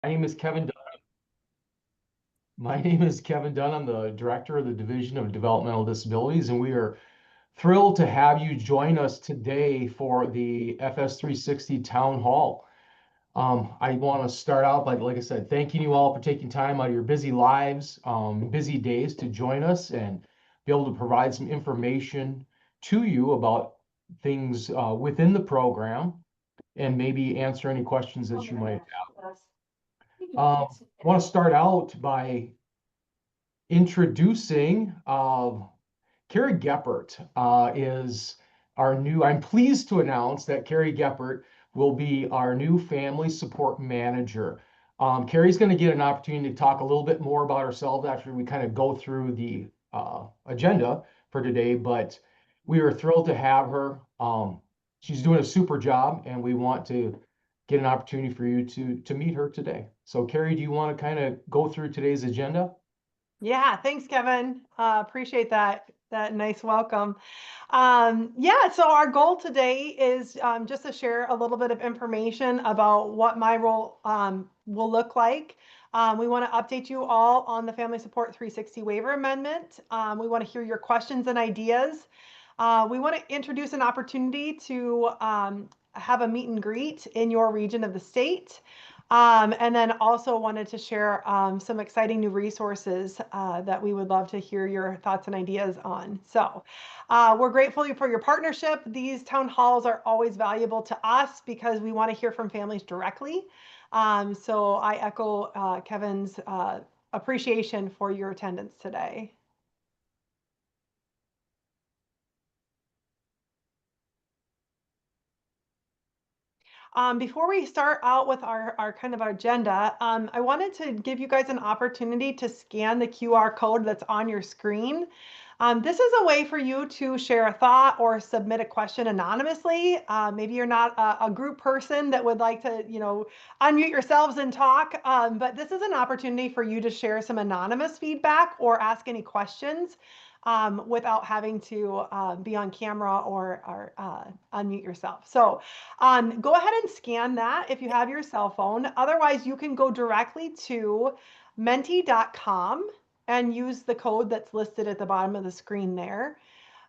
name is Kevin. My name is Kevin Dunn. I'm the director of the Division of Developmental Disabilities, and we are thrilled to have you join us today for the FS 360 Town Hall. I want to start out by, like I said, thanking you all for taking time out of your busy lives, busy days to join us and be able to provide some information to you about things within the program and maybe answer any questions that you might have. I want to start out by introducing Carrie Geppert is our new, I'm pleased to announce that Carrie Geppert will be our new family support manager. Carrie's going to get an opportunity to talk a little bit more about herself after we kind of go through the agenda for today, but we are thrilled to have her. She's doing a super job, and we want to get an opportunity for you to meet her today. So Carrie, do you want to kind of go through today's agenda? Yeah, thanks, Kevin. Appreciate that nice welcome. Yeah, so our goal today is just to share a little bit of information about what my role will look like. We want to update you all on the Family Support 360 Waiver Amendment. We want to hear your questions and ideas. We want to introduce an opportunity to have a meet and greet in your region of the state. And then also wanted to share some exciting new resources that we would love to hear your thoughts and ideas on. So we're grateful for your partnership. These town halls are always valuable to us because we want to hear from families directly. So I echo Kevin's appreciation for your attendance today. Before we start out with our kind of agenda, I wanted to give you guys an opportunity to scan the QR code that's on your screen. This is a way for you to share a thought or submit a question anonymously. Maybe you're not a group person that would like to, unmute yourselves and talk, but this is an opportunity for you to share some anonymous feedback or ask any questions without having to be on camera or unmute yourself. So go ahead and scan that if you have your cell phone. Otherwise, you can go directly to menti.com and use the code that's listed at the bottom of the screen there.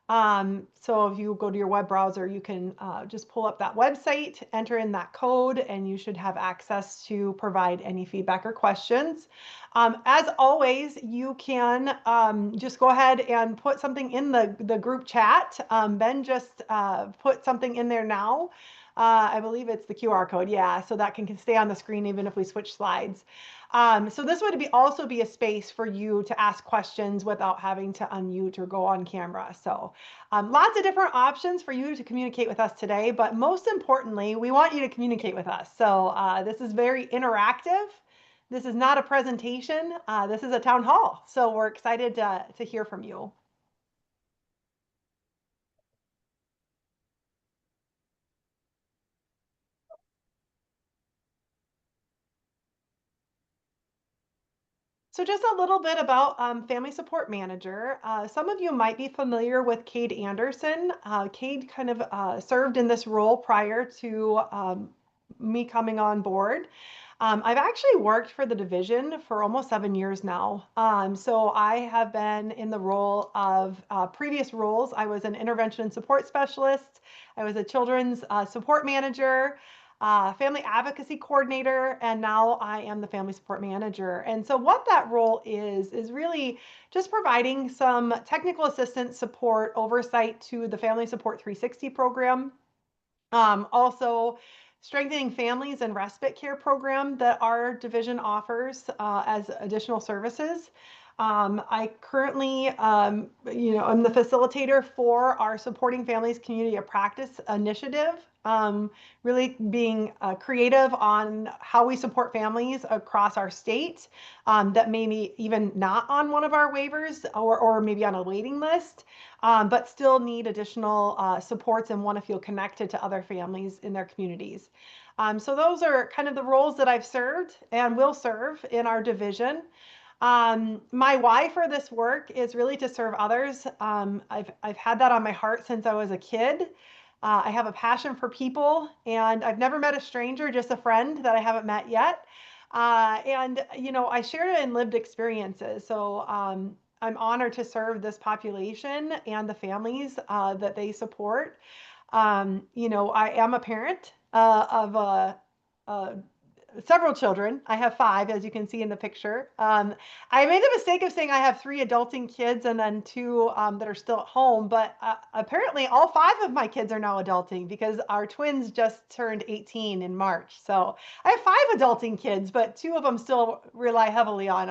So if you go to your web browser, you can just pull up that website, enter in that code, and you should have access to provide any feedback or questions. As always, you can just go ahead and put something in the group chat. Ben just put something in there now. I believe it's the QR code, yeah, so that can stay on the screen even if we switch slides. So this would also be a space for you to ask questions without having to unmute or go on camera. So lots of different options for you to communicate with us today, but most importantly, we want you to communicate with us. So this is very interactive. This is not a presentation. This is a town hall. So we're excited to hear from you. So just a little bit about Family Support Manager. Some of you might be familiar with Cade Anderson. Cade kind of served in this role prior to me coming on board. I've actually worked for the division for almost 7 years now. So I have been in the role of previous roles. I was an intervention and support specialist. I was a children's support manager, family advocacy coordinator, and now I am the family support manager. And so what that role is really just providing some technical assistance support oversight to the Family Support 360 program. Also strengthening families and respite care program that our division offers as additional services. I currently, I'm the facilitator for our Supporting Families Community of Practice initiative, really being creative on how we support families across our state that may be even not on one of our waivers or maybe on a waiting list, but still need additional supports and want to feel connected to other families in their communities. So those are kind of the roles that I've served and will serve in our division. My why for this work is really to serve others. I've had that on my heart since I was a kid. I have a passion for people, and I've never met a stranger, just a friend that I haven't met yet. And, I shared it in lived experiences. So I'm honored to serve this population and the families that they support. I am a parent of a several children. I have five, as you can see in the picture. I made the mistake of saying I have three adulting kids and then two that are still at home, but apparently all five of my kids are now adulting because our twins just turned 18 in March. So I have five adulting kids, but two of them still rely heavily on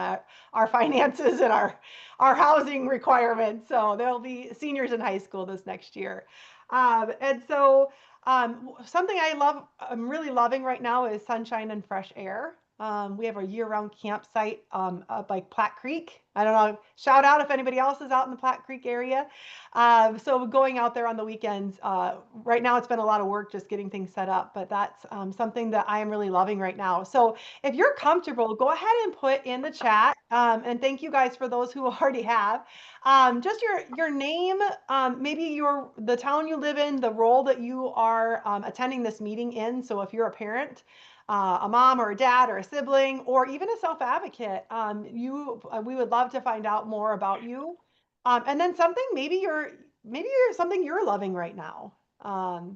our finances and our housing requirements. So they'll be seniors in high school this next year. And so something I'm really loving right now is sunshine and fresh air. We have a year-round campsite up like Platte Creek. I don't know, shout out if anybody else is out in the Platte Creek area. So going out there on the weekends, right now it's been a lot of work just getting things set up, but that's something that I am really loving right now. So if you're comfortable, go ahead and put in the chat, and thank you guys for those who already have. Just your name, maybe the town you live in, the role that you are attending this meeting in. So if you're a parent, a mom or a dad or a sibling, or even a self-advocate, we would love to find out more about you. And then maybe you're something you're loving right now.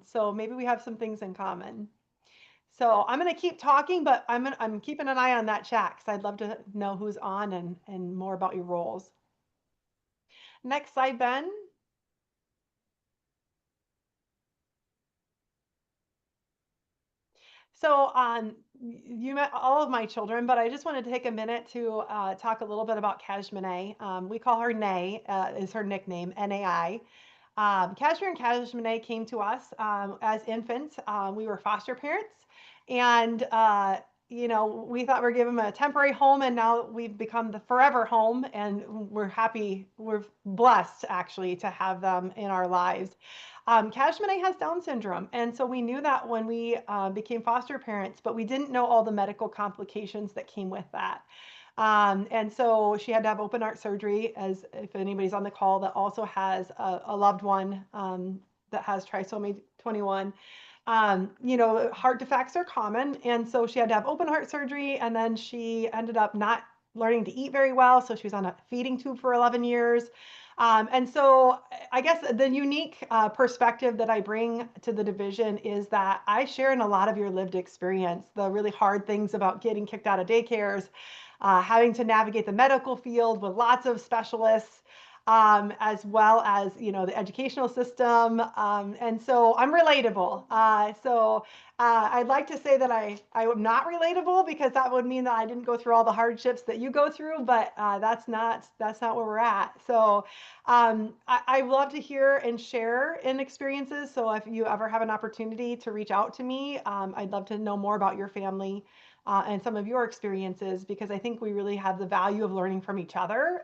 So maybe we have some things in common. So I'm going to keep talking, but I'm keeping an eye on that chat because I'd love to know who's on and more about your roles. Next slide, Ben. So you met all of my children, but I just wanted to take a minute to talk a little bit about Kashmine. We call her Nay, is her nickname, Nai. Kashmir and Kashmine came to us as infants. We were foster parents, and we thought we were giving them a temporary home, and now we've become the forever home, and we're happy. We're blessed actually to have them in our lives. Kashmine has Down syndrome, and so we knew that when we became foster parents, but we didn't know all the medical complications that came with that. And so she had to have open heart surgery, as if anybody's on the call that also has a loved one that has trisomy 21. Heart defects are common, and so she had to have open heart surgery, and then she ended up not learning to eat very well, so she was on a feeding tube for 11 years. And so I guess the unique perspective that I bring to the division is that I share in a lot of your lived experience, the really hard things about getting kicked out of daycares, having to navigate the medical field with lots of specialists, as well as the educational system. And so I'm relatable. I'd like to say that I am not relatable because that would mean that I didn't go through all the hardships that you go through, but that's not where we're at. So I love to hear and share in experiences. So if you ever have an opportunity to reach out to me, I'd love to know more about your family and some of your experiences, because I think we really have the value of learning from each other.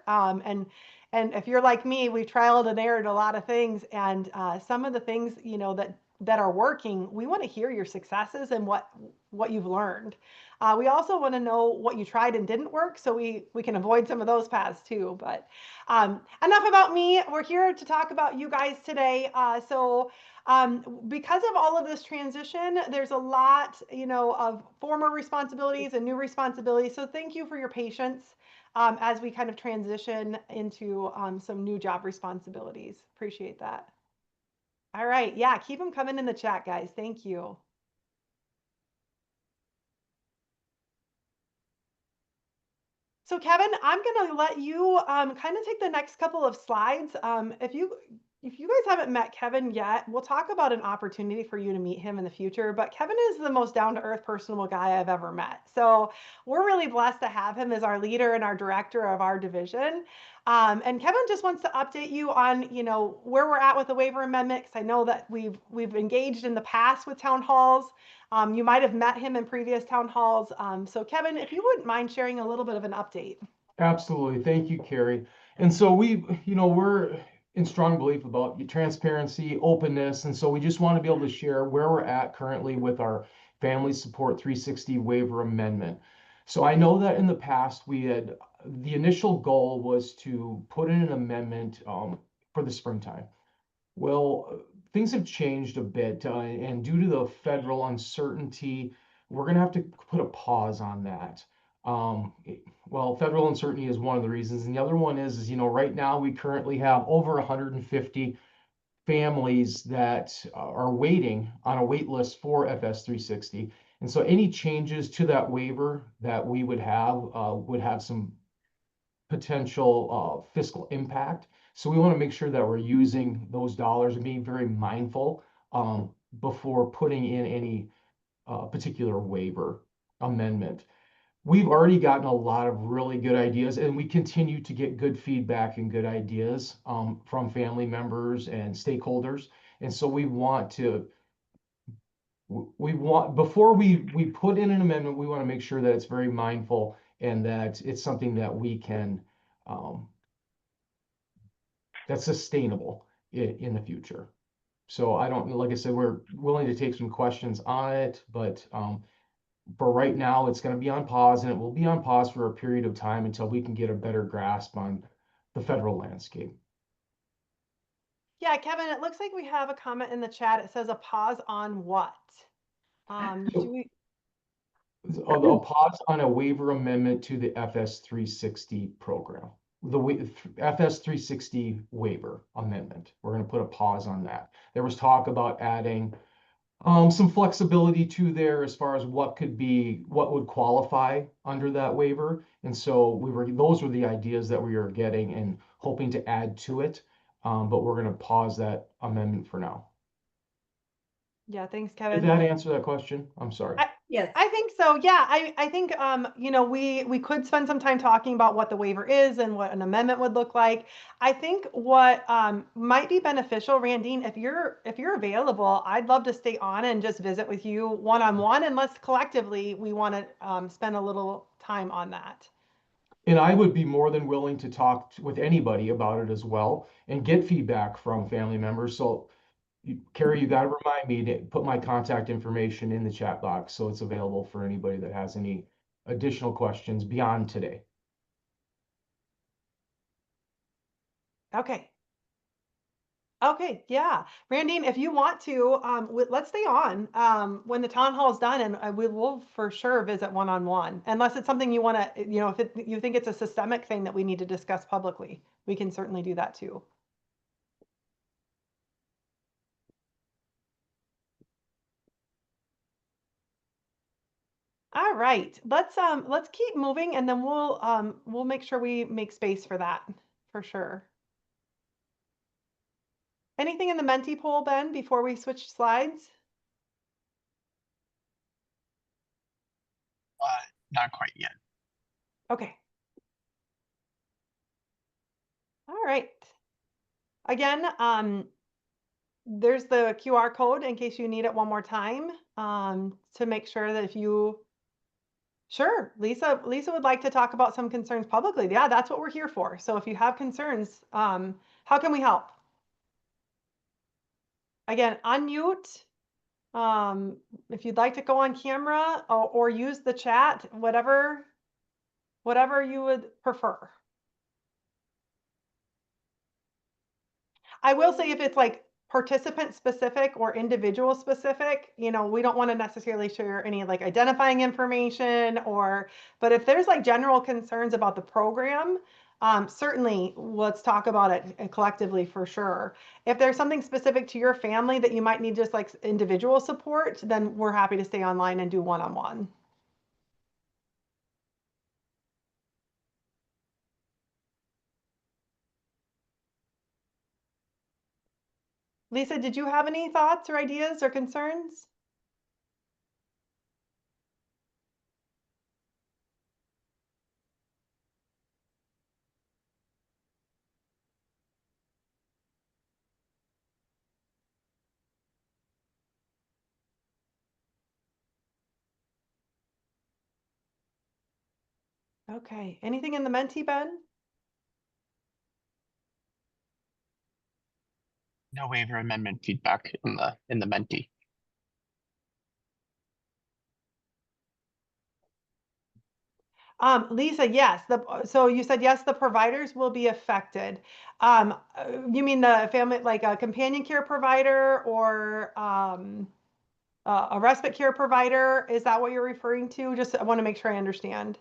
And if you're like me, we've trialed and errored a lot of things, and some of the things that are working, we want to hear your successes and what you've learned. We also want to know what you tried and didn't work, so we can avoid some of those paths too. But enough about me. We're here to talk about you guys today. Because of all of this transition, there's a lot, of former responsibilities and new responsibilities. So thank you for your patience as we kind of transition into some new job responsibilities. Appreciate that. All right. Yeah, keep them coming in the chat, guys. Thank you. So Kevin, I'm going to let you kind of take the next couple of slides. If you guys haven't met Kevin yet, we'll talk about an opportunity for you to meet him in the future. But Kevin is the most down-to-earth, personable guy I've ever met. So we're really blessed to have him as our leader and our director of our division. And Kevin just wants to update you on, where we're at with the waiver amendment, because I know that we've engaged in the past with town halls. You might have met him in previous town halls. So Kevin, if you wouldn't mind sharing a little bit of an update. Absolutely. Thank you, Carrie. And so we're in strong belief about transparency, openness. And so we just want to be able to share where we're at currently with our Family Support 360 waiver amendment. So I know that in the past the initial goal was to put in an amendment for the springtime. Well, things have changed a bit, and due to the federal uncertainty, we're going to have to put a pause on that. Well, federal uncertainty is one of the reasons, and the other one is right now we currently have over 150 families that are waiting on a wait list for FS 360. And so any changes to that waiver that we would have some potential fiscal impact. So we want to make sure that we're using those dollars and being very mindful before putting in any particular waiver amendment. We've already gotten a lot of really good ideas, and we continue to get good feedback and good ideas from family members and stakeholders. And so we want before we put in an amendment, we want to make sure that it's very mindful and that it's something that we can um, that's sustainable in the future. So I don't, like I said, we're willing to take some questions on it, but for right now, it's going to be on pause, and it will be on pause for a period of time until we can get a better grasp on the federal landscape. Yeah, Kevin, it looks like we have a comment in the chat. It says a pause on what? Do we? A pause on a waiver amendment to the FS 360 program. The FS 360 waiver amendment. We're going to put a pause on that. There was talk about adding some flexibility to there as far as what would qualify under that waiver. And so those were the ideas that we were getting and hoping to add to it. But we're going to pause that amendment for now. Yeah, thanks, Did Kevin. that answer that question? I'm sorry. Yes. I think so. Yeah, I think we could spend some time talking about what the waiver is and what an amendment would look like. I think what might be beneficial, Randine, if you're available, I'd love to stay on and just visit with you one-on-one, unless collectively we want to spend a little time on that. And I would be more than willing to talk with anybody about it as well and get feedback from family members. So Carrie, you got to remind me to put my contact information in the chat box so it's available for anybody that has any additional questions beyond today. Okay. Okay, yeah. Randine, if you want to, let's stay on when the town hall is done, and we will for sure visit one-on-one. Unless it's something you want to, if you think it's a systemic thing that we need to discuss publicly, we can certainly do that too. All right, let's keep moving, and then we'll make sure we make space for that for sure. Anything in the Menti poll, Ben, before we switch slides? Not quite yet. Okay. All right. Again, there's the QR code in case you need it one more time to make sure that if you, sure, Lisa would like to talk about some concerns publicly. Yeah, that's what we're here for. So if you have concerns, how can we help? Again, unmute. If you'd like to go on camera or use the chat, whatever you would prefer. I will say if it's like participant specific or individual specific, we don't want to necessarily share any like identifying information but if there's like general concerns about the program, certainly let's talk about it collectively for sure. If there's something specific to your family that you might need just like individual support, then we're happy to stay online and do one-on-one. Lisa, did you have any thoughts or ideas or concerns? Okay, anything in the Menti, Ben? No waiver amendment feedback in the Menti. Lisa, yes. So you said yes, the providers will be affected. You mean the family, like a companion care provider or a respite care provider. Is that what you're referring to? Just I want to make sure I understand.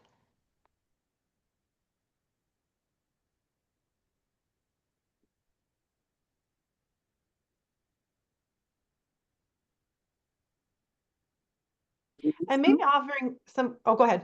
And maybe offering some, oh, go ahead.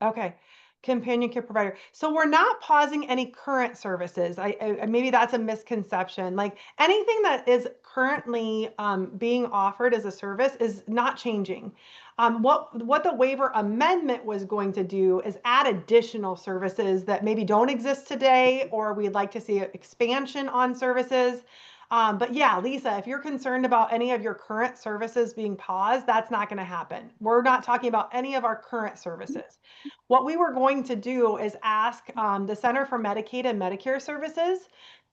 Okay, companion care provider. So we're not pausing any current services. Maybe that's a misconception. Like anything that is currently being offered as a service is not changing. What the waiver amendment was going to do is add additional services that maybe don't exist today, or we'd like to see expansion on services. But yeah, Lisa, if you're concerned about any of your current services being paused, that's not going to happen. We're not talking about any of our current services. What we were going to do is ask the Center for Medicaid and Medicare Services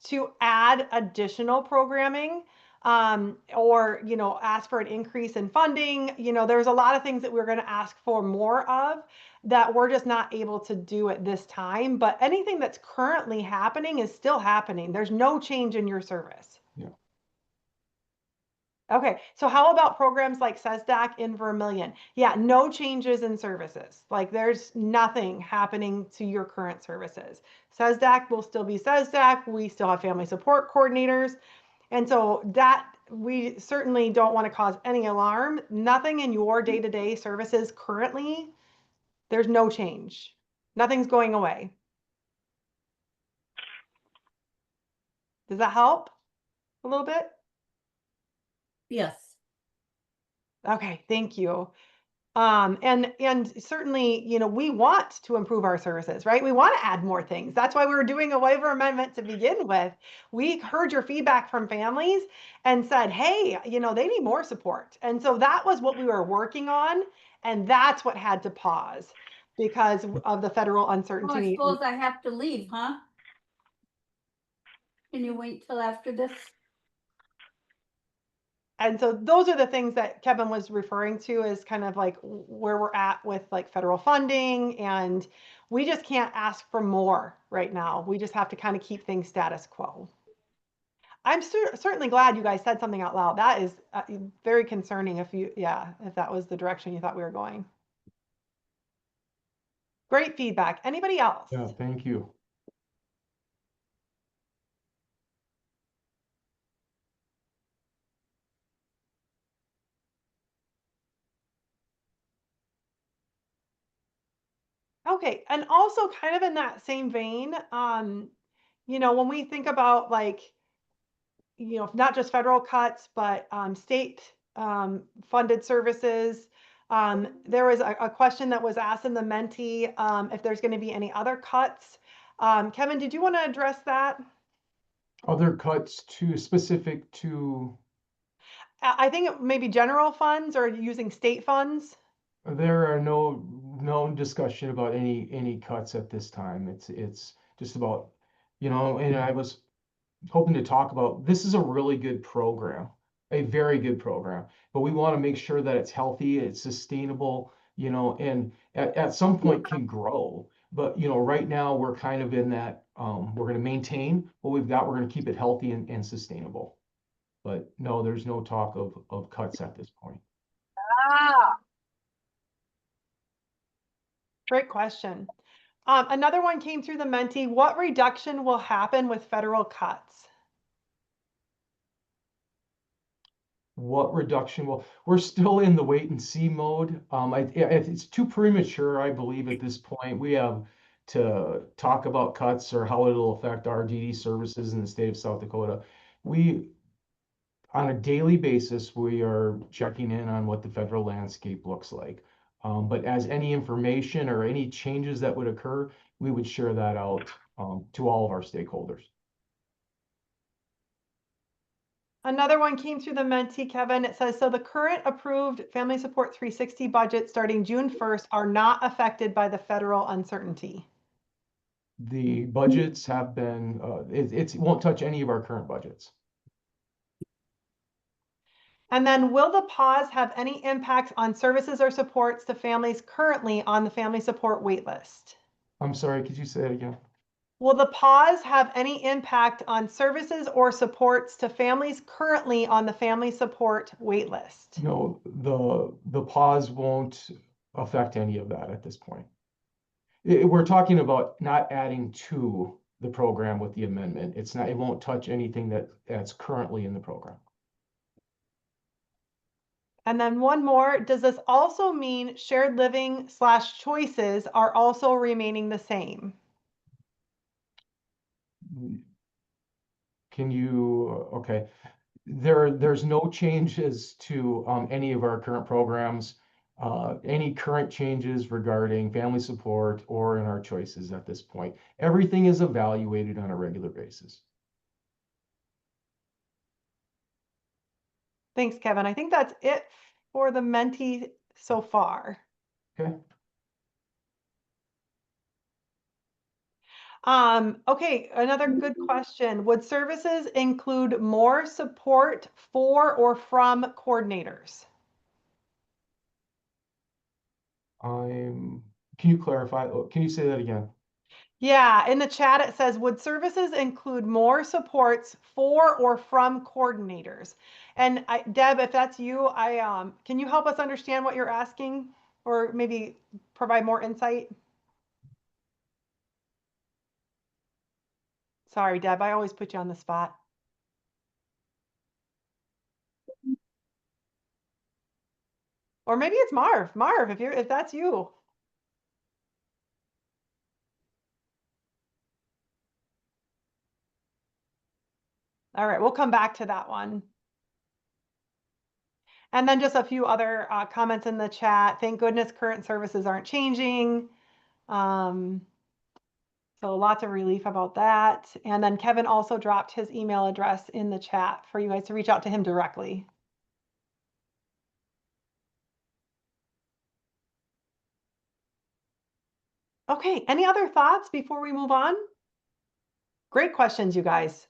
to add additional programming, or ask for an increase in funding. There's a lot of things that we're going to ask for more of that we're just not able to do at this time. But anything that's currently happening is still happening. There's no change in your service. Yeah. Okay, so how about programs like SESDAC in Vermilion? Yeah, no changes in services. Like there's nothing happening to your current services. SESDAC will still be SESDAC. We still have family support coordinators. And so that we certainly don't want to cause any alarm. Nothing in your day-to-day services currently, there's no change. Nothing's going away. Does that help a little bit? Yes. Okay, thank you. And certainly, we want to improve our services, right? We want to add more things. That's why we were doing a waiver amendment to begin with. We heard your feedback from families and said, hey, they need more support. And so that was what we were working on. And that's what had to pause because of the federal Well, I uncertainty. suppose I have to leave, huh? Can you wait till after this? And so those are the things that Kevin was referring to as kind of like where we're at with like federal funding. And we just can't ask for more right now. We just have to kind of keep things status quo. I'm certainly glad you guys said something out loud. That is very concerning if that was the direction you thought we were going. Great feedback. Anybody else? Yeah, thank you. Okay, and also kind of in that same vein, when we think about like, not just federal cuts, but state funded services, there was a question that was asked in the Menti if there's going to be any other cuts. Kevin, did you want to address that? Other cuts specific to? I think it may be general funds or using state funds. There are no discussion about any cuts at this time. It's just about, and I was hoping to talk about, this is a really good program, a very good program, but we want to make sure that it's healthy, it's sustainable, and at some point can grow. But, right now we're kind of in that, we're going to maintain what we've got. We're going to keep it healthy and sustainable. But no, there's no talk of cuts at this point. Great question. Another one came through the Menti. What reduction will happen with federal cuts? What reduction? Well, we're still in the wait and see mode. It's too premature, I believe, at this point. We have to talk about cuts or how it'll affect our DD services in the state of South Dakota. On a daily basis, we are checking in on what the federal landscape looks like. But as any information or any changes that would occur, we would share that out to all of our stakeholders. Another one came through the Menti, Kevin. It says, so the current approved Family Support 360 budget starting June 1st are not affected by the federal uncertainty. The budgets have been, it won't touch any of our current budgets. And then will the pause have any impacts on services or supports to families currently on the family support wait list? I'm sorry, could you say it again? Will the pause have any impact on services or supports to families currently on the family support waitlist? No, the pause won't affect any of that at this point. We're talking about not adding to the program with the amendment. It's not, it won't touch anything that's currently in the program. And then one more, does this also mean shared living / choices are also remaining the same? Can you, okay. There's no changes to any of our current programs, any current changes regarding family support or in our choices at this point. Everything is evaluated on a regular basis. Thanks, Kevin. I think that's it for the Menti so far. Okay. Okay, another good question. Would services include more support for or from coordinators? Can you clarify? Can you say that again? Yeah, in the chat it says, would services include more supports for or from coordinators? And Deb, if that's you, can you help us understand what you're asking or maybe provide more insight? Sorry, Deb, I always put you on the spot. Or maybe it's Marv. Marv, if that's you. All right, we'll come back to that one. And then just a few other comments in the chat. Thank goodness current services aren't changing. So lots of relief about that. And then Kevin also dropped his email address in the chat for you guys to reach out to him directly. Okay, any other thoughts before we move on? Great questions, you guys.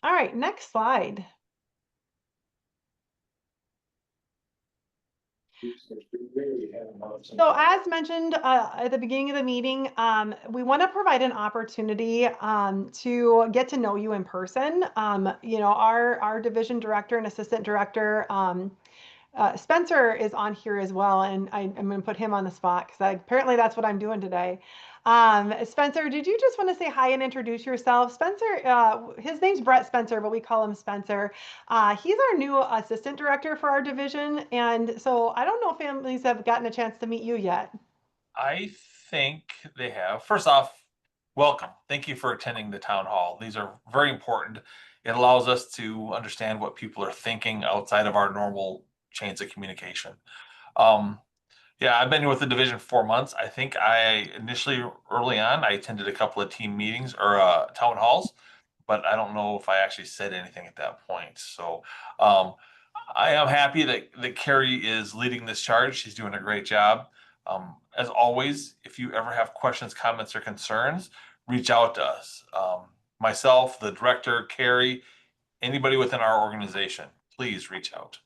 All right, next slide. So as mentioned at the beginning of the meeting, we want to provide an opportunity to get to know you in person. You know, our division director and assistant director, Spencer is on here as well, and I'm going to put him on the spot because apparently that's what I'm doing today. Spencer, did you just want to say hi and introduce yourself? Spencer, his name's Brett Spencer, but we call him Spencer. He's our new assistant director for our division, and so I don't know if families have gotten a chance to meet you yet. I think they have. First off, welcome. Thank you for attending the town hall. These are very important. It allows us to understand what people are thinking outside of our normal chains of communication. Yeah, I've been with the division 4 months. I think I initially, early on, I attended a couple of team meetings or town halls, but I don't know if I actually said anything at that point. So I am happy that Carrie is leading this charge. She's doing a great job. As always, if you ever have questions, comments, or concerns, reach out to us. Myself, the director, Carrie, anybody within our organization, please reach out.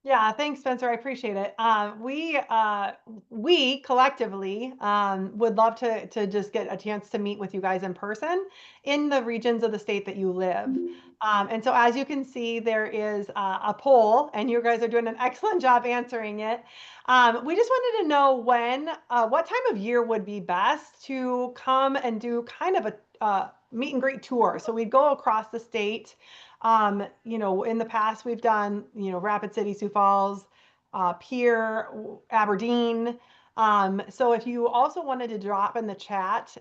Yeah, thanks, Spencer. I appreciate it. We collectively would love to just get a chance to meet with you guys in person in the regions of the state that you live. And so as you can see, there is a poll, and you guys are doing an excellent job answering it. We just wanted to know what time of year would be best to come and do kind of a meet and greet tour. So we'd go across the state. You know, in the past we've done, you know, Rapid City, Sioux Falls, Pierre, Aberdeen. So if you also wanted to drop in the chat,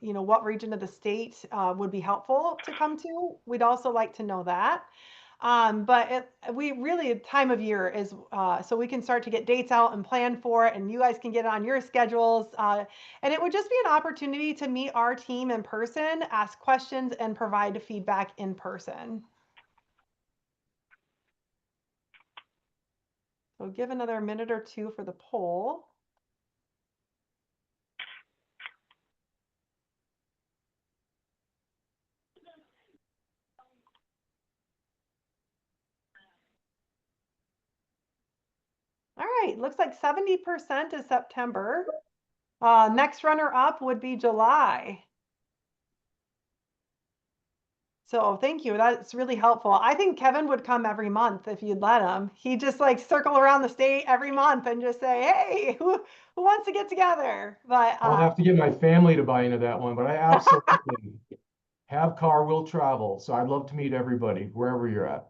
you know, what region of the state would be helpful to come to, we'd also like to know that. But we really, time of year is so we can start to get dates out and plan for it, and you guys can get on your schedules. And it would just be an opportunity to meet our team in person, ask questions, and provide feedback in person. So give another minute or two for the poll. right, looks like 70% is September. Next runner up would be July. So thank you. That's really helpful. I think Kevin would come every month if you'd let him. He'd just like circle around the state every month and just say, "Hey, who wants to get together?" But I'll have to get my family to buy into that one, but I absolutely have car, will travel. So I'd love to meet everybody wherever you're at.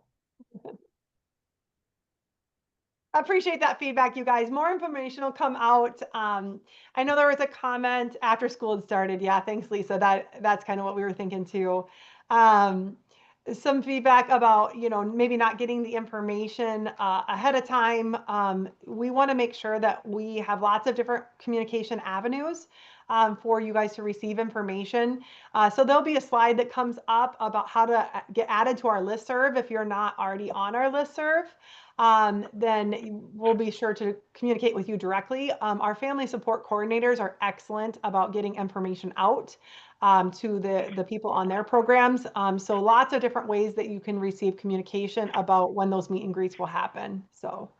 I appreciate that feedback, you guys. More information will come out. I know there was a comment after school had started. Yeah, thanks, Lisa. That's kind of what we were thinking too. Some feedback about, maybe not getting the information ahead of time. We want to make sure that we have lots of different communication avenues for you guys to receive information. So there'll be a slide that comes up about how to get added to our listserv if you're not already on our listserv. Then we'll be sure to communicate with you directly. Our family support coordinators are excellent about getting information out to the people on their programs. So lots of different ways that you can receive communication about when those meet and greets will happen. So.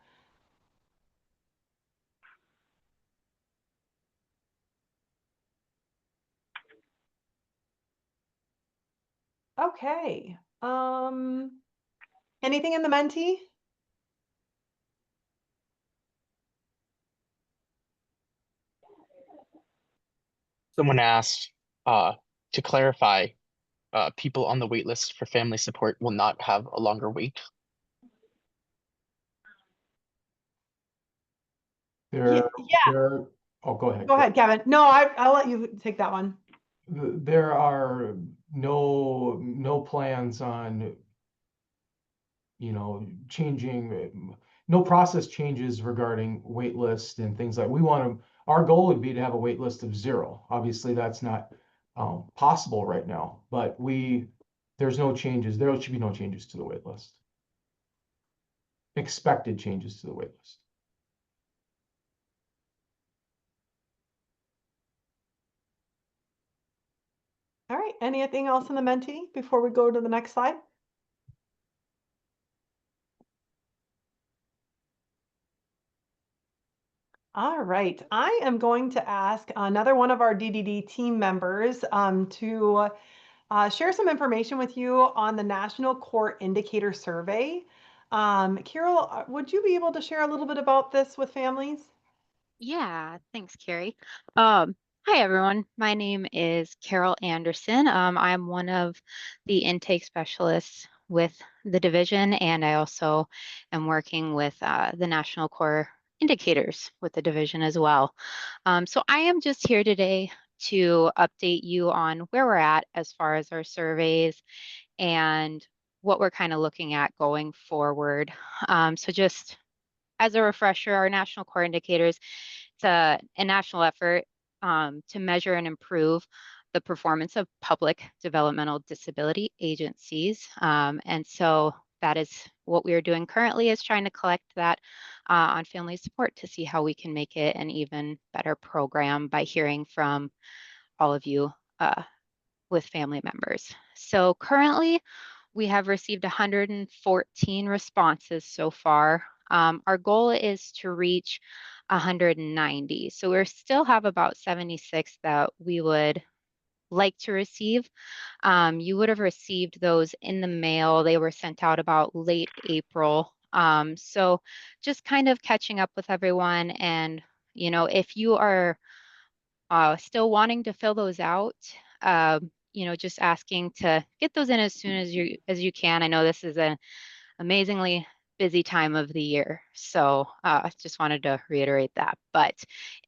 Okay. Anything in the Menti? Someone asked, to clarify, people on the wait list for family support will not have a longer wait. There, Yeah. there, oh, go ahead. Go ahead, Kevin. No, I'll let you take that one. There are no plans on, changing, no process changes regarding wait list and things like, our goal would be to have a wait list of 0. Obviously, that's not possible right now, but there's no changes. There should be no changes to the wait list. Expected changes to the wait list. All right. Anything else in the Menti before we go to the next slide? All right. I am going to ask another one of our DDD team members to share some information with you on the National Core Indicator Survey. Carol, would you be able to share a little bit about this with families? Yeah, thanks, Carrie. Hi, everyone. My name is Carol Anderson. I'm one of the intake specialists with the division, and I also am working with the National Core Indicators with the division as well. So I am just here today to update you on where we're at as far as our surveys and what we're kind of looking at going forward. So just as a refresher, our National Core Indicators, it's a national effort to measure and improve the performance of public developmental disability agencies. And so that is what we are doing currently, is trying to collect that on family support to see how we can make it an even better program by hearing from all of you with family members. So currently, we have received 114 responses so far. Our goal is to reach 190. So we still have about 76 that we would like to receive. You would have received those in the mail. They were sent out about late April. So just kind of catching up with everyone. And, if you are still wanting to fill those out, just asking to get those in as soon as you can. I know this is an amazingly busy time of the year, so I just wanted to reiterate that. But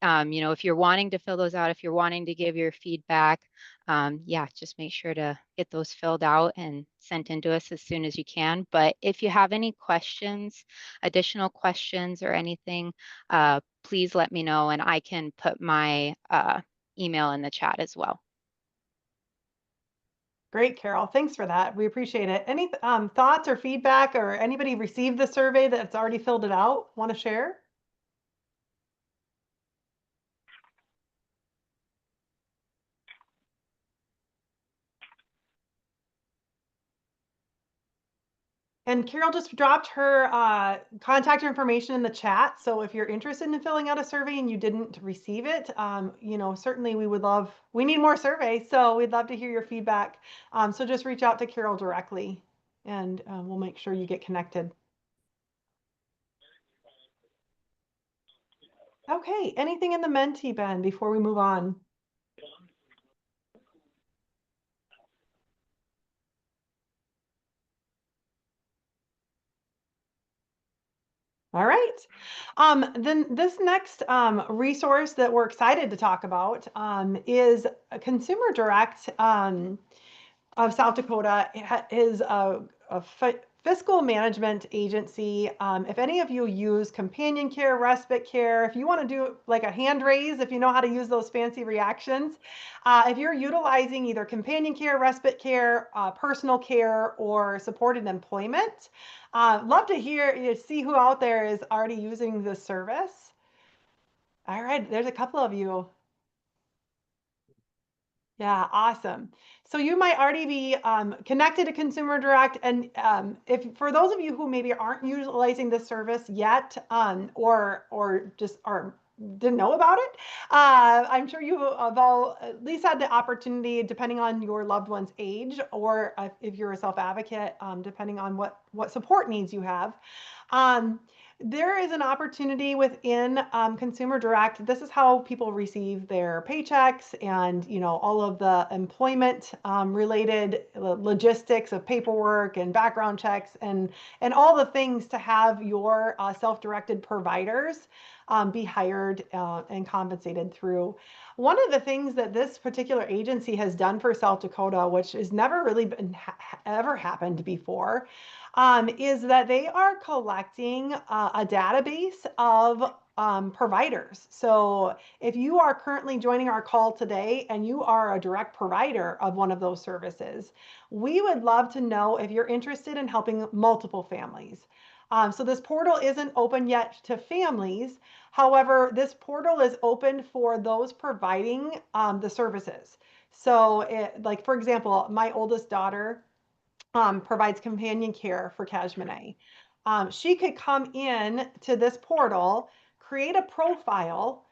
if you're wanting to fill those out, if you're wanting to give your feedback, yeah, just make sure to get those filled out and sent into us as soon as you can. But if you have any questions, additional questions or anything, please let me know, and I can put my email in the chat as well. Great, Carol. Thanks for that. We appreciate it. Any thoughts or feedback, or anybody received the survey that's already filled it out? Want to share? And Carol just dropped her contact information in the chat. So if you're interested in filling out a survey and you didn't receive it, certainly we need more surveys. So we'd love to hear your feedback. So just reach out to Carol directly and we'll make sure you get connected. Okay, anything in the Menti, Ben, before we move on? All right. Then this next resource that we're excited to talk about is a Consumer Direct of South Dakota. Is a fiscal management agency. If any of you use companion care, respite care, if you want to do like a hand raise, if you know how to use those fancy reactions, if you're utilizing either companion care, respite care, personal care, or supported employment, love to see who out there is already using this service. All right, there's a couple of you. Yeah, awesome. So you might already be connected to Consumer Direct, and if for those of you who maybe aren't utilizing this service yet, or just didn't know about it, I'm sure you have all at least had the opportunity, depending on your loved one's age, or if you're a self-advocate, depending on what support needs you have. There is an opportunity within Consumer Direct. This is how people receive their paychecks and all of the employment related logistics of paperwork and background checks and all the things to have your self-directed providers be hired and compensated through. One of the things that this particular agency has done for South Dakota, which has never really been ever happened before, is that they are collecting a database of providers. So if you are currently joining our call today and you are a direct provider of one of those services, we would love to know if you're interested in helping multiple families. So this portal isn't open yet to families. However, this portal is open for those providing the services. So like, for example, my oldest daughter provides companion care for Cashmere. She could come in to this portal, create a profile,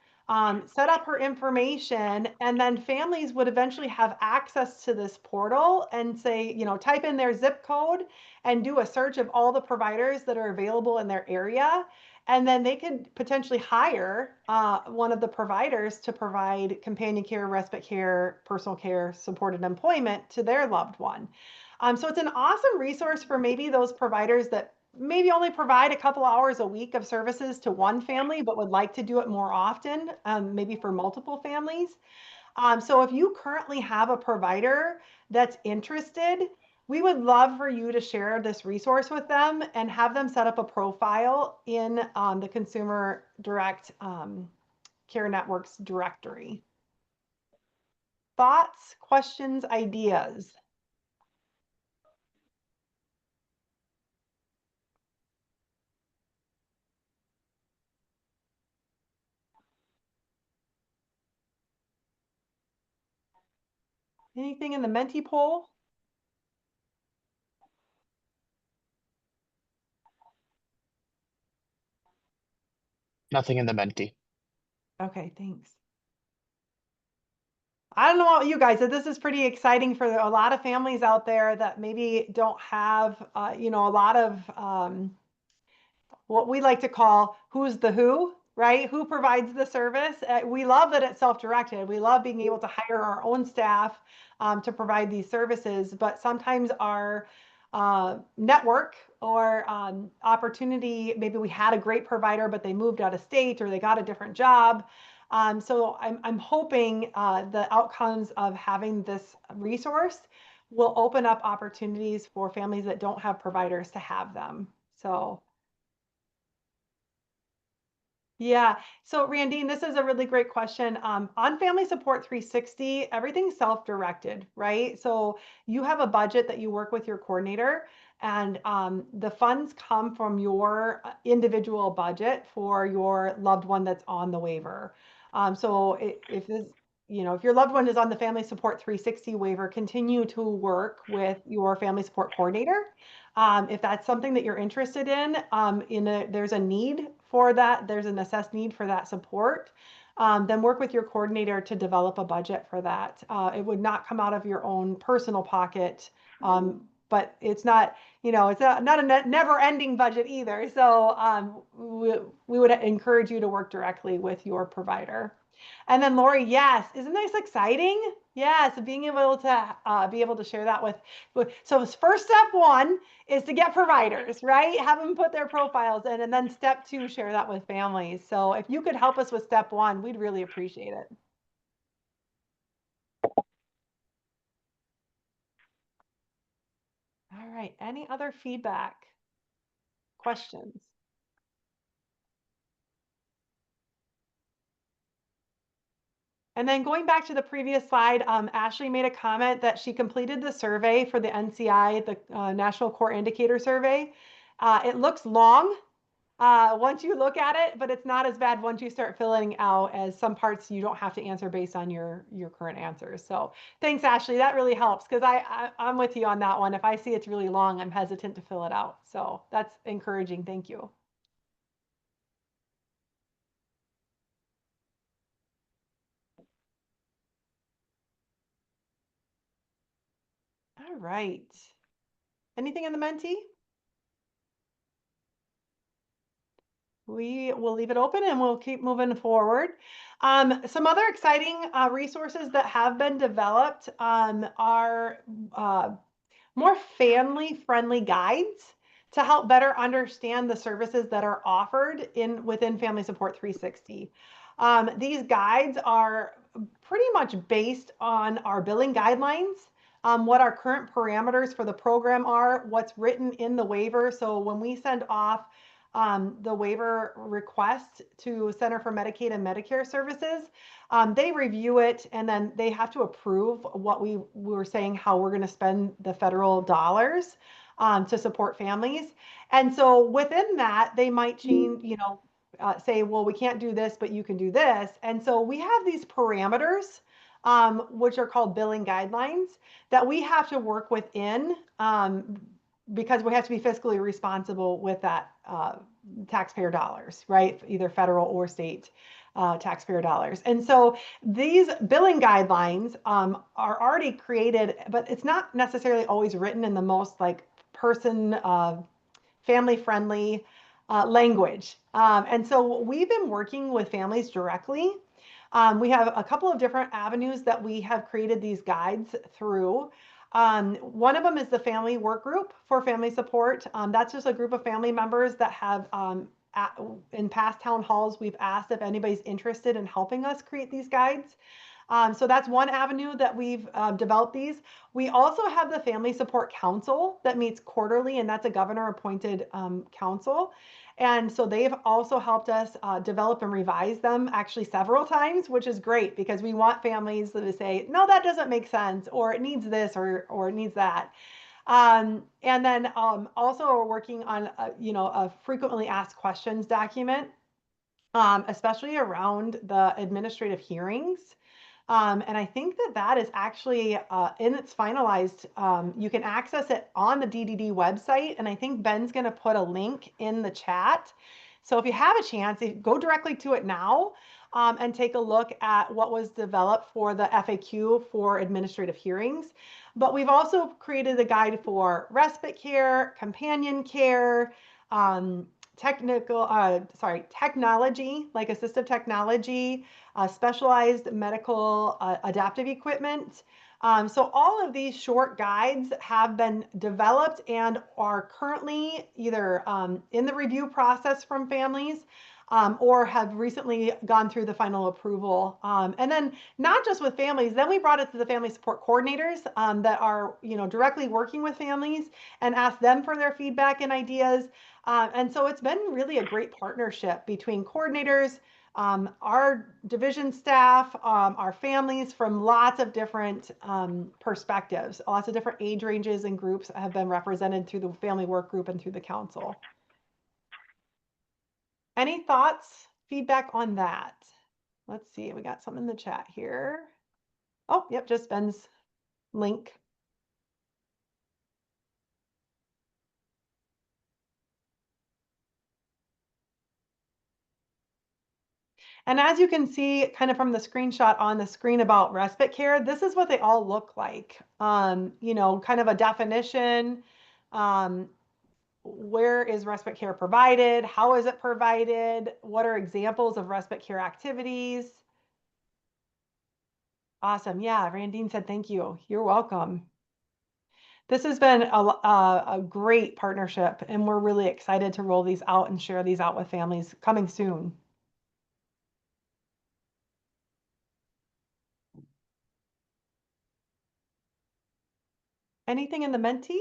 set up her information, and then families would eventually have access to this portal and say, type in their zip code and do a search of all the providers that are available in their area. And then they could potentially hire one of the providers to provide companion care, respite care, personal care, supported employment to their loved one. So it's an awesome resource for maybe those providers that maybe only provide a couple hours a week of services to one family, but would like to do it more often, maybe for multiple families. So if you currently have a provider that's interested, we would love for you to share this resource with them and have them set up a profile in the Consumer Direct Care Network's directory. Thoughts, questions, ideas? Anything in the Menti poll? Nothing in the Menti. Okay, thanks. I don't know about you guys, but this is pretty exciting for a lot of families out there that maybe don't have, a lot of what we like to call who's the who, right? Who provides the service? We love that it's self-directed. We love being able to hire our own staff to provide these services, but sometimes our network or opportunity, maybe we had a great provider, but they moved out of state or they got a different job. So I'm hoping the outcomes of having this resource will open up opportunities for families that don't have providers to have them. So yeah. So Randine, this is a really great question. On Family Support 360, everything's self-directed, right? So you have a budget that you work with your coordinator, and the funds come from your individual budget for your loved one that's on the waiver. So if this, if your loved one is on the Family Support 360 waiver, continue to work with your family support coordinator. If that's something that you're interested in, there's a need for that, there's an assessed need for that support, then work with your coordinator to develop a budget for that. It would not come out of your own personal pocket, but it's not, it's not a never-ending budget either. So we would encourage you to work directly with your provider. And then Lori, yes, isn't this exciting? Yes, being able to share that so first step one is to get providers, right? Have them put their profiles in, and then step two, share that with families. So if you could help us with step one, we'd really appreciate it. All right, any other feedback? Questions? And then going back to the previous slide, Ashley made a comment that she completed the survey for the NCI, the National Core Indicator Survey. It looks long once you look at it, but it's not as bad once you start filling out, as some parts you don't have to answer based on your current answers. So thanks, Ashley. That really helps, because I'm with you on that one. If I see it's really long, I'm hesitant to fill it out. So that's encouraging. Thank you. All right. Anything in the Menti? We will leave it open and we'll keep moving forward. Some other exciting resources that have been developed are more family-friendly guides to help better understand the services that are offered within Family Support 360. These guides are pretty much based on our billing guidelines, what our current parameters for the program are, what's written in the waiver. So when we send off the waiver request to Center for Medicaid and Medicare Services, they review it, and then they have to approve what we were saying, how we're going to spend the federal dollars to support families. And so within that, they might change, say, well, we can't do this, but you can do this. And so we have these parameters, which are called billing guidelines, that we have to work within, because we have to be fiscally responsible with that taxpayer dollars, right? Either federal or state taxpayer dollars. And so these billing guidelines are already created, but it's not necessarily always written in the most family-friendly language. And so we've been working with families directly. We have a couple of different avenues that we have created these guides through. One of them is the family work group for family support. That's just a group of family members that have, in past town halls, we've asked if anybody's interested in helping us create these guides. So that's one avenue that we've developed these. We also have the Family Support Council that meets quarterly, and that's a governor-appointed council. And so they've also helped us develop and revise them actually several times, which is great, because we want families to say, no, that doesn't make sense, or it needs this, or it needs that. And then also we're working on a frequently asked questions document, especially around the administrative hearings. And I think that is actually in its finalized, you can access it on the DDD website. And I think Ben's going to put a link in the chat. So if you have a chance, go directly to it now and take a look at what was developed for the FAQ for administrative hearings. But we've also created a guide for respite care, companion care, technology, like assistive technology, specialized medical adaptive equipment. So all of these short guides have been developed and are currently either in the review process from families or have recently gone through the final approval. And then not just with families, then we brought it to the family support coordinators that are directly working with families and asked them for their feedback and ideas. And so it's been really a great partnership between coordinators, our division staff, our families from lots of different perspectives. Lots of different age ranges and groups have been represented through the family work group and through the council. Any thoughts, feedback on that? Let's see, we got some in the chat here. Oh, yep, just Ben's link. And as you can see kind of from the screenshot on the screen about respite care, this is what they all look like. You know, kind of a definition. Where is respite care provided? How is it provided? What are examples of respite care activities? Awesome. Yeah, Randine said thank you. You're welcome. This has been a great partnership, and we're really excited to roll these out and share these out with families coming soon. Anything in the Menti?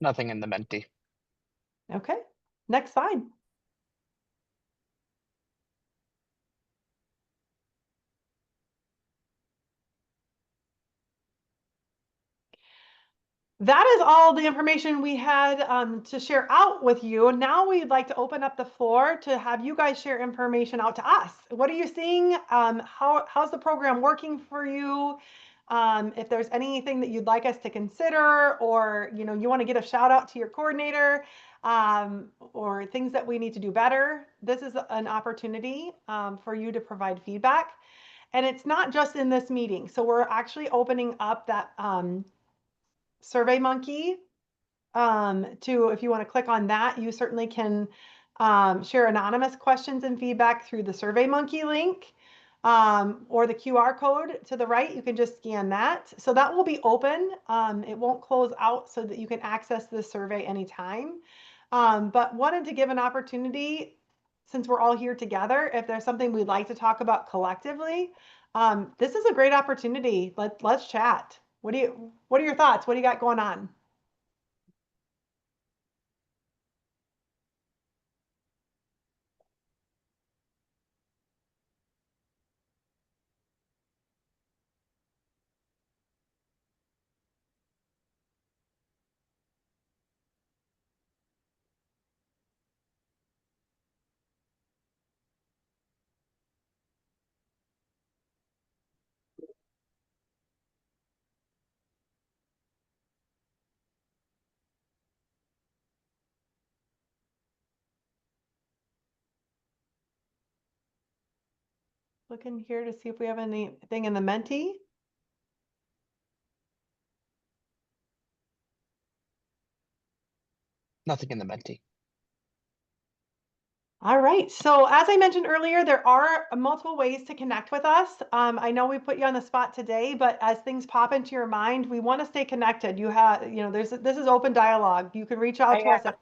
Nothing in the Menti. Okay, next slide. That is all the information we had to share out with you. Now we'd like to open up the floor to have you guys share information out to us. What are you seeing? How's the program working for you? If there's anything that you'd like us to consider, or you want to get a shout out to your coordinator, or things that we need to do better, this is an opportunity for you to provide feedback. And it's not just in this meeting. So we're actually opening up that SurveyMonkey to, if you want to click on that, you certainly can share anonymous questions and feedback through the SurveyMonkey link, or the QR code to the right. You can just scan that. So that will be open. It won't close out, so that you can access the survey anytime. But wanted to give an opportunity, since we're all here together, if there's something we'd like to talk about collectively, this is a great opportunity. Let's chat. What are your thoughts? What do you got going on? Looking here to see if we have anything in the Menti. Nothing in the Menti. All right. So as I mentioned earlier, there are multiple ways to connect with us. I know we put you on the spot today, but as things pop into your mind, we want to stay connected. This is open dialogue. You can reach out to us at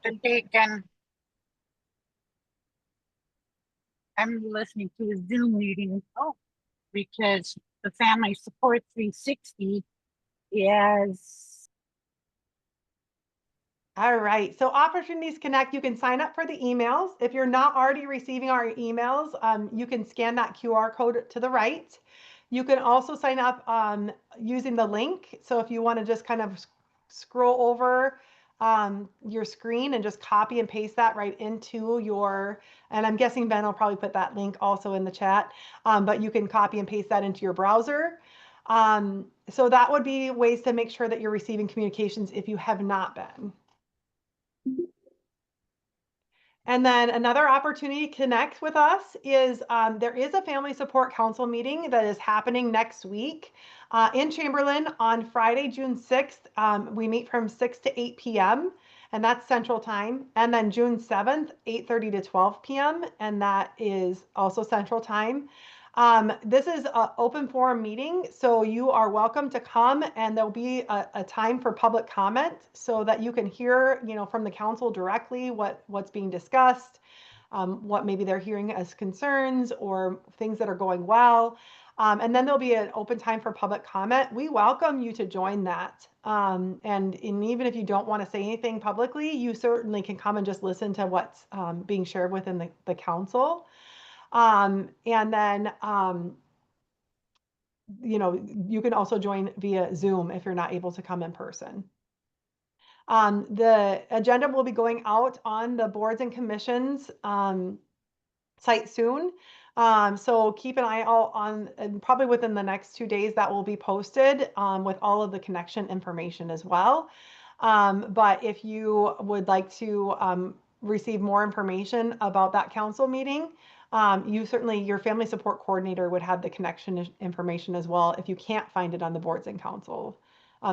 I'm listening to a Zoom meeting because the Family Support 360 is. All right. So Opportunities Connect, you can sign up for the emails. If you're not already receiving our emails, you can scan that QR code to the right. You can also sign up using the link. So if you want to just kind of scroll over your screen and just copy and paste that right into and I'm guessing Ben will probably put that link also in the chat, but you can copy and paste that into your browser. So that would be ways to make sure that you're receiving communications if you have not been. And then another opportunity to connect with us is there is a Family Support Council meeting that is happening next week in Chamberlain on Friday, June 6th. We meet from 6 to 8 p.m. and that's Central Time. And then June 7th, 8:30 to 12 p.m. and that is also Central Time. This is an open forum meeting, so you are welcome to come, and there'll be a time for public comment so that you can hear, from the council directly what's being discussed, what maybe they're hearing as concerns or things that are going well. And then there'll be an open time for public comment. We welcome you to join that. And even if you don't want to say anything publicly, you certainly can come and just listen to what's being shared within the council. And then, you can also join via Zoom if you're not able to come in person. The agenda will be going out on the boards and commissions site soon. So keep an eye out on, and probably within the next 2 days that will be posted with all of the connection information as well. But if you would like to receive more information about that council meeting, your family support coordinator would have the connection information as well if you can't find it on the boards and council.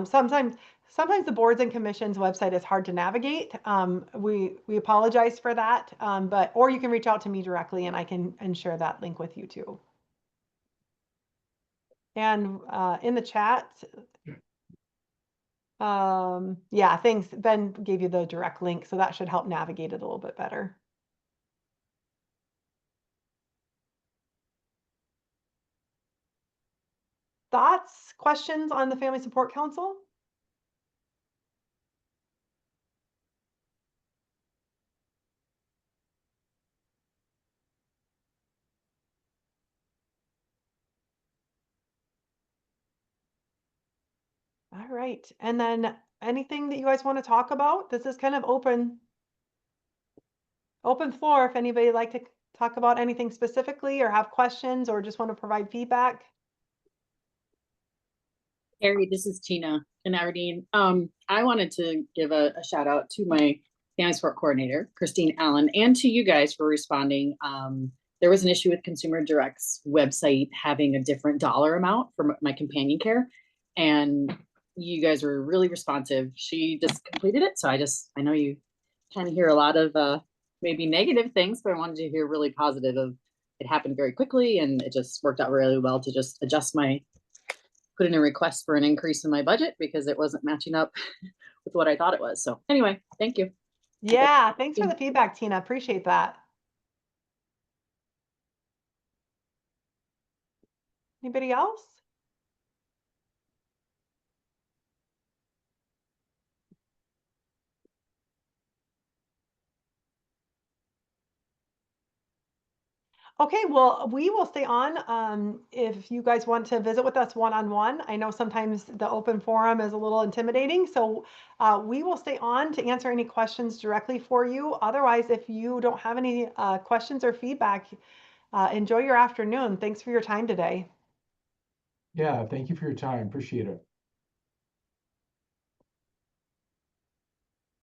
Sometimes the boards and commissions website is hard to navigate. We apologize for that, or you can reach out to me directly and I can share that link with you too. And in the chat, yeah, thanks. Ben gave you the direct link, so that should help navigate it a little bit better. Thoughts, questions on the Family Support Council? All right. And then anything that you guys want to talk about? This is kind of open floor. If anybody would like to talk about anything specifically or have questions or just want to provide feedback. Carrie, this is Tina in Aberdeen. I wanted to give a shout out to my family support coordinator, Christine Allen, and to you guys for responding. There was an issue with Consumer Direct's website having a different dollar amount for my companion care, and you guys were really responsive. She just completed it, so I know you kind of hear a lot of maybe negative things, but I wanted to hear really positive of it happened very quickly, and it just worked out really well to just put in a request for an increase in my budget because it wasn't matching up with what I thought it was. So anyway, thank you. Yeah, thanks for the feedback, Tina. Appreciate that. Anybody else? Okay, well, we will stay on if you guys want to visit with us one-on-one. I know sometimes the open forum is a little intimidating, so we will stay on to answer any questions directly for you. Otherwise, if you don't have any questions or feedback, enjoy your afternoon. Thanks for your time today. Yeah, thank you for your time. Appreciate it.